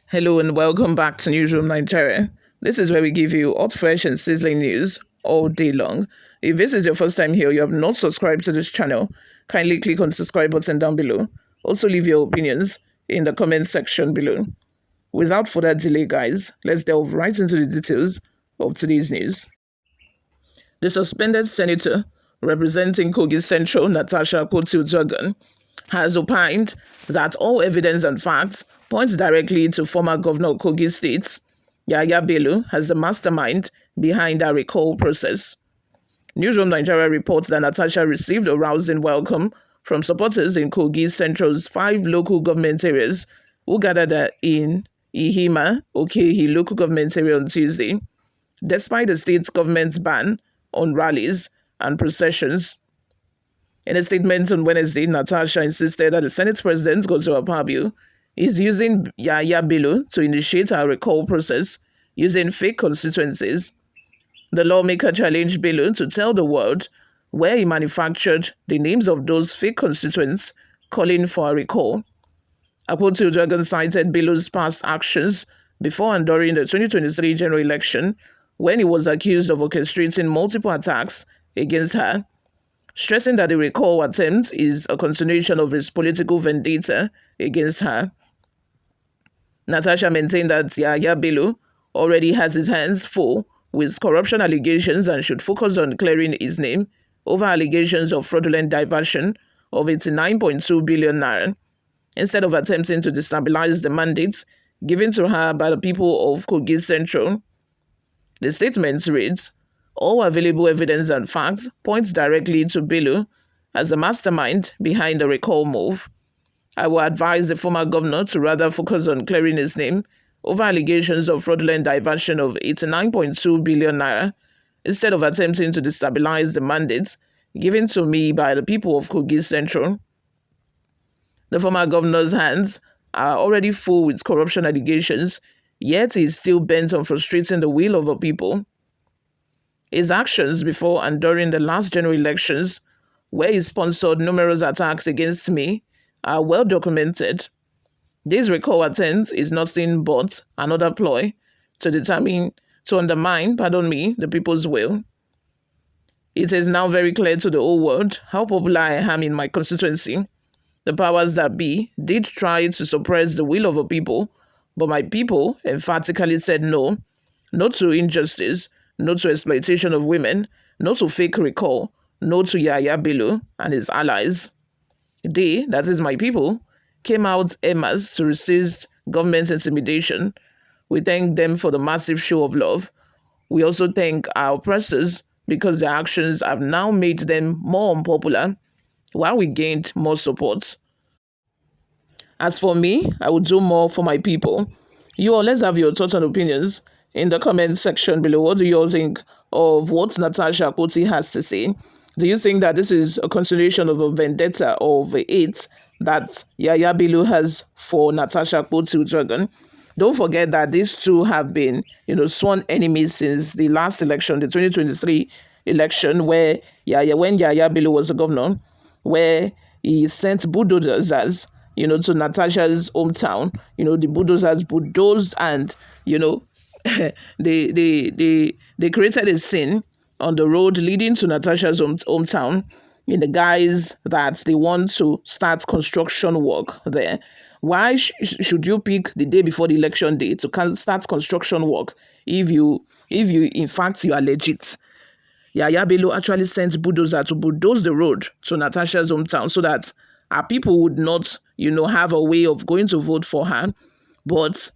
Hello and welcome back to Newsroom Nigeria. This is where we give you hot, fresh, and sizzling news all day long. If this is your first time here, you have not subscribed to this channel, kindly click on the subscribe button down below. Also leave your opinions in the comment section below. Without further delay, guys, let's delve right into the details of today's news. The suspended senator representing Kogi Central, Natasha Akpoti-Uduaghan, has opined that all evidence and facts points directly to former Governor of Kogi State, Yahaya Bello, as the mastermind behind the recall process. Newsroom Nigeria reports that Natasha received a rousing welcome from supporters in Kogi Central's 5 local government areas who gathered in Ihima, Okehi local government area on Tuesday. Despite the state's government's ban on rallies and processions, in a statement on Wednesday, Natasha insisted that the Senate President, Akpabio, is using Yahaya Bello to initiate a recall process using fake constituencies. The lawmaker challenged Bello to tell the world where he manufactured the names of those fake constituents, calling for a recall. Akpoti-Uduaghan cited Bello's past actions before and during the 2023 general election, when he was accused of orchestrating multiple attacks against her, stressing that the recall attempt is a continuation of his political vendetta against her. Natasha maintained that Yahaya Bello already has his hands full with corruption allegations and should focus on clearing his name over allegations of fraudulent diversion of 89.2 billion naira, instead of attempting to destabilize the mandate given to her by the people of Kogi Central. The statement reads, "All available evidence and facts points directly to Bello as the mastermind behind the recall move. I will advise the former governor to rather focus on clearing his name over allegations of fraudulent diversion of 89.2 billion naira, instead of attempting to destabilize the mandate given to me by the people of Kogi Central. The former governor's hands are already full with corruption allegations, yet he is still bent on frustrating the will of the people. His actions before and during the last general elections, where he sponsored numerous attacks against me, are well documented. This recall attempt is nothing but another ploy to undermine the people's will. It is now very clear to the whole world how popular I am in my constituency. The powers that be did try to suppress the will of the people, but my people emphatically said no. No to injustice, no to exploitation of women, no to fake recall, no to Yahaya Bello and his allies. They, that is my people, came out en masse to resist government intimidation. We thank them for the massive show of love. We also thank our oppressors because their actions have now made them more unpopular, while we gained more support. As for me, I will do more for my people." You all, let's have your thoughts and opinions in the comment section below. What do you all think of what Natasha Akpoti has to say? Do you think that this is a continuation of a vendetta of hate that Yahaya Bello has for Natasha Akpoti-Uduaghan? Don't forget that these two have been, sworn enemies since the last election, the 2023 election, where when Yahaya Bello was the governor, where he sent bulldozers, to Natasha's hometown. The bulldozers bulldozed and, they created a scene on the road leading to Natasha's hometown in the guise that they want to start construction work there. Why should you pick the day before the election day to start construction work if you in fact you are legit? Yahaya Bello actually sent bulldozer to bulldoze the road to Natasha's hometown so that our people would not, have a way of going to vote for her. But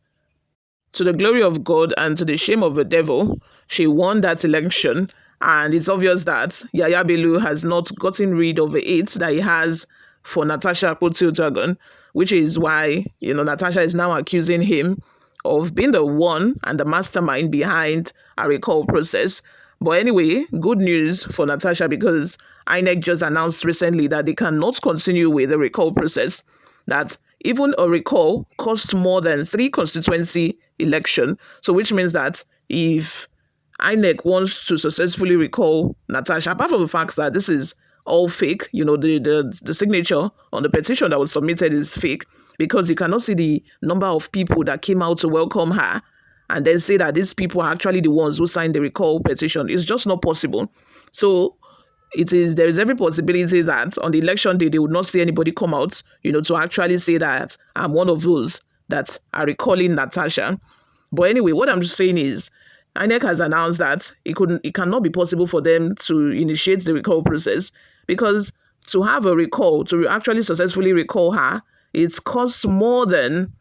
to the glory of God and to the shame of the devil, she won that election. And it's obvious that Yahaya Bello has not gotten rid of the hate that he has for Natasha Akpoti-Uduaghan, which is why, Natasha is now accusing him of being the one and the mastermind behind a recall process. But anyway, good news for Natasha, because INEC just announced recently that they cannot continue with the recall process, that even a recall costs more than 3 constituency election. So which means that if INEC wants to successfully recall Natasha, apart from the fact that this is all fake. The signature on the petition that was submitted is fake, because you cannot see the number of people that came out to welcome her and then say that these people are actually the ones who signed the recall petition. It's just not possible. So there is every possibility that on the election day they would not see anybody come out, to actually say that I'm one of those that are recalling Natasha. But anyway, what I'm just saying is INEC has announced that it cannot be possible for them to initiate the recall process, because to have a recall, to actually successfully recall her, it costs more than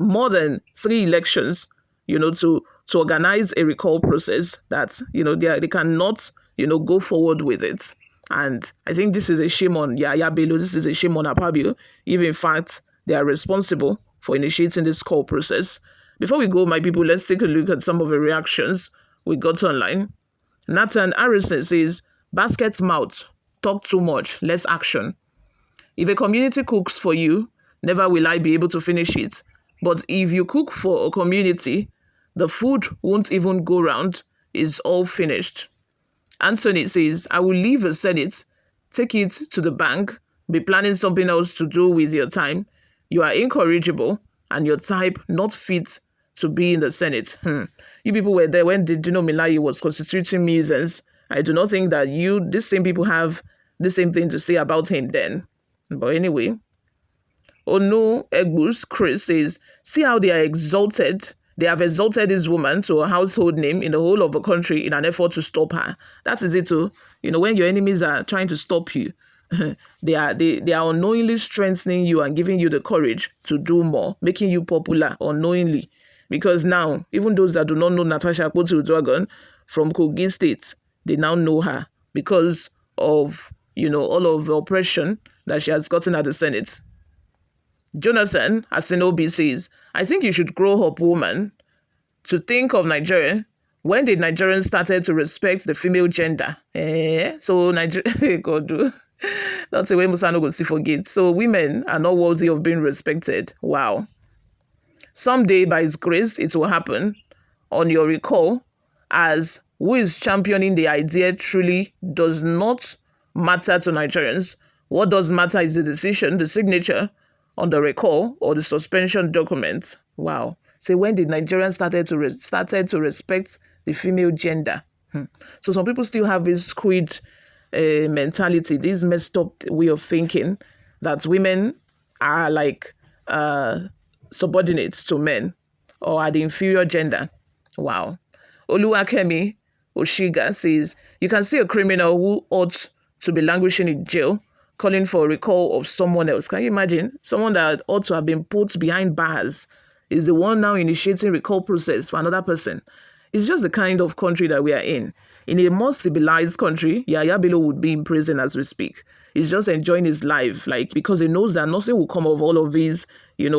3 elections, to organize a recall process that, they cannot, go forward with it. And I think this is a shame on Yahaya Bello. This is a shame on Akpabio, if in fact they are responsible for initiating this call process. Before we go, my people, let's take a look at some of the reactions we got online. Nathan Harrison says, basket's mouth, talk too much, less action. If a community cooks for you, never will I be able to finish it. But if you cook for a community, the food won't even go round. It's all finished. Anthony says, I will leave the Senate, take it to the bank, be planning something else to do with your time. You are incorrigible and your type not fit to be in the Senate. You people were there when Dino Melaye was constituting musings. I do not think that these same people have the same thing to say about him then. But anyway, Onu Egbus Chris says, see how they are exalted. They have exalted this woman to a household name in the whole of the country in an effort to stop her. That is it too. When your enemies are trying to stop you, they are unknowingly strengthening you and giving you the courage to do more, making you popular unknowingly. Because now, even those that do not know Natasha Akpoti-Uduaghan from Kogi State, they now know her because of, all of the oppression that she has gotten at the Senate. Jonathan Asinobi says, I think you should grow up, woman, to think of Nigeria. When did Nigerians started to respect the female gender? So Nigeria, God do. That's the way Musa no go see forget. So women are not worthy of being respected. Wow. Someday, by His grace, it will happen. On your recall, as who is championing the idea truly does not matter to Nigerians. What does matter is the decision, the signature on the recall or the suspension document. Wow. So when did Nigerians started to respect the female gender? So some people still have this squid mentality, this messed up way of thinking that women are like subordinate to men or are the inferior gender. Wow. Oluwakemi Oshiga says, you can see a criminal who ought to be languishing in jail calling for a recall of someone else. Can you imagine? Someone that ought to have been put behind bars is the one now initiating recall process for another person. It's just the kind of country that we are in. In a more civilized country, Yahaya Bello would be in prison as we speak. He's just enjoying his life, because he knows that nothing will come of all of these,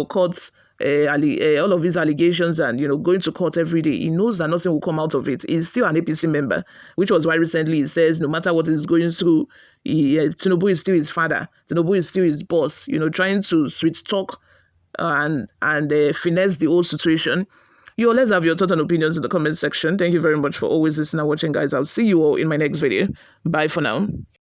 courts, all of these allegations and, going to court every day. He knows that nothing will come out of it. He's still an APC member, which was why recently he says no matter what he's going through, Tinubu is still his father. Tinubu is still his boss, trying to sweet talk and finesse the whole situation. Let's have your thoughts and opinions in the comment section. Thank you very much for always listening and watching, guys. I'll see you all in my next video. Bye for now.